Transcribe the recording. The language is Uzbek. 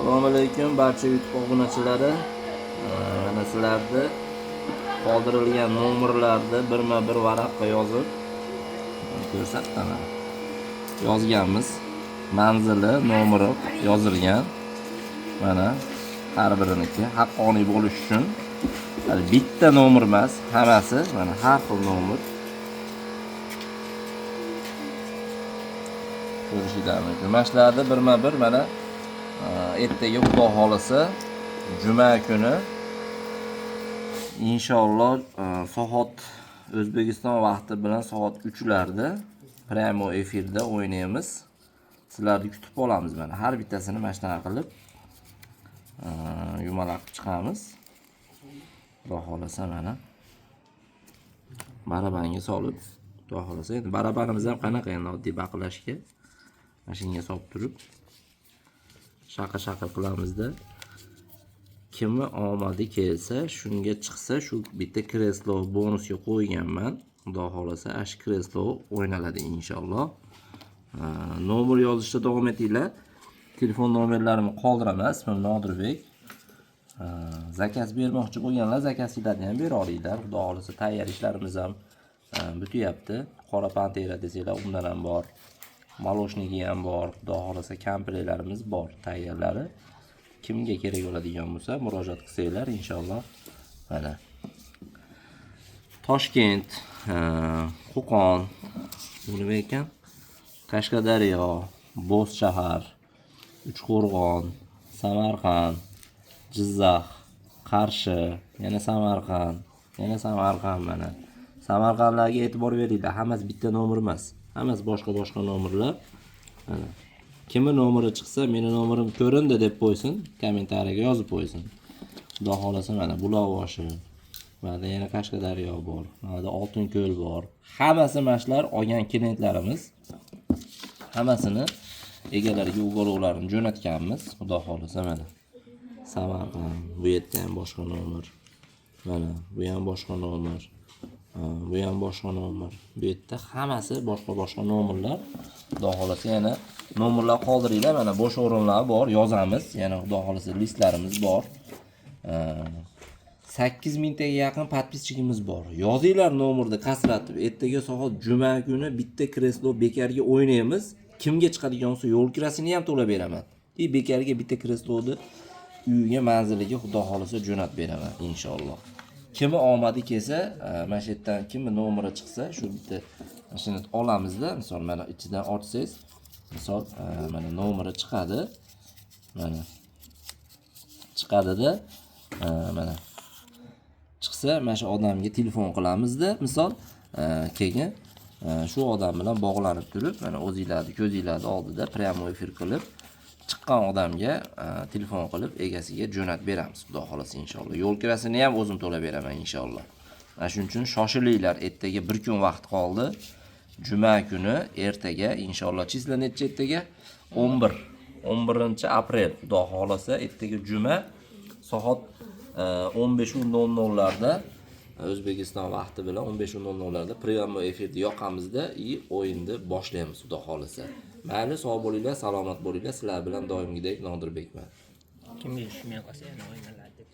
Assalomu alaykum barcha YouTube obunachilari. Mana sizlarni qoldirilgan nomerlarni birma-bir varaqqa yozib ko'rsataman. Yozganmiz. Manzili, nomeri yozilgan. Mana har biriniki haqqoniy bo'lish uchun bitta nomer emas, hammasi mana har xil nomer. Ko'rishingiz mumkin. Mana shularni birma-bir mana ertaga Xudo xolasa juma kuni inshaalloh soat O'zbekiston vaqti bilan soat 3 larda primo efirda o'ynaymiz. Sizlarni kutib olamiz mana. Har bittasini mana shunaqa qilib yumalab chiqamiz. Xudo xolasa mana barabanga solib, Xudo xolasa endi barabarimiz ham qanaqa endi oddiy baqlashga mashinaga solib turib shaqir qilamizda. Kimni omadi kelsa, shunga chiqsa, shu bitta kreslo bonusga qo'yganman. Xudo xolasa ash kreslo o'ynaladi inshaalloh. Nomer yozishda davom etinglar. Telefon nomerlarimni qoldiraman. Ismim Nodirbek. Zakaz bermoqchi bo'lganlar zakazinglarni ham bera olinglar. Xudo xolasa tayyor ishlarimiz ham bityapti. Qora pantera desanglar undan ham bor. Maloshniki ham bor. Xudo xolasa kompletlarimiz bor, tayyorlari. Kimga kerak bo'ladigan bo'lsa murojaat qilsanglar inshaalloh. Mana Toshkent, Qo'qon, nima ekan? Qashqadaryo, Bo'zshahar, Uchqo'rg'on, Samarqand, Jizzax, Qarshi, yana Samarqand, yana Samarqand mana. Samarqandlarga e'tibor beringlar. Hammasi bitta nomer emas. Hammasi boshqa nomerlar. Mana. Kimning nomeri chiqsa, meni nomerim ko'rindi deb qo'ysin, kommentariyaga yozib qo'ysin. Xudo xolasa mana Buloqboshi, mana yana Qashqadaryo bor, mana Oltinko'l bor. Hammasi mashlar olgan klientlarimiz. Hammasini egalariga ugovlarini jo'natganmiz. Xudo xolasa mana Samarqand, bu yerda ham boshqa nomer. Mana bu ham boshqa nomer. Bu ham boshqa nomer. Bu yerda hammasi boshqa nomerlar. Xudo xolasa yana nomerlar qoldiringlar. Mana bo'sh o'rinlar bor, yozamiz. Yana Xudo xolasa listlarimiz bor. 8000 taga yaqin podpischigimiz bor. Yozinglar nomerni qasratib. Ertaga soat juma kuni bitta kreslo bekarga o'ynaymiz. Kimga chiqadigan bo'lsa yo'l kirasini ham to'lab beraman. Bekarga bitta kresloni uyiga, manziliga Xudo xolasa jo'natib beraman inshaalloh. Kimi omadi kelsa, mana shu yerdan kimning nomeri chiqsa, shu bitta mashina olamizda. Misol mana ichidan ochsangiz, misol mana nomeri chiqadi. Mana chiqadi-da, mana chiqsa, mana shu odamga telefon qilamizda. Misol keyin shu odam bilan bog'lanib turib, mana o'zingizlarni ko'zingizlarni oldida primo efir qilib chiqqan odamga telefon qilib egasiga jo'natib beramiz. Xudo xolasa inshaalloh. Yo'l kirasini ham o'zim to'lab beraman inshaalloh. Mana shuning uchun shoshilinglar. Ertaga bir kun vaqt qoldi. Juma kuni ertaga inshaalloh chisla necha ertaga? 11-aprel. Xudo xolasa ertaga juma soat 15:00 larda O'zbekiston vaqti bilan 15:00 larda primo efirni yoqamizda o'yinni boshlaymiz Xudo xolasa. Mayli, sog' bo'linglar, salomat bo'linglar. Sizlar bilan doimgidek Nodirbekman. Kimga tushmay qolsa yana o'ynalar deb.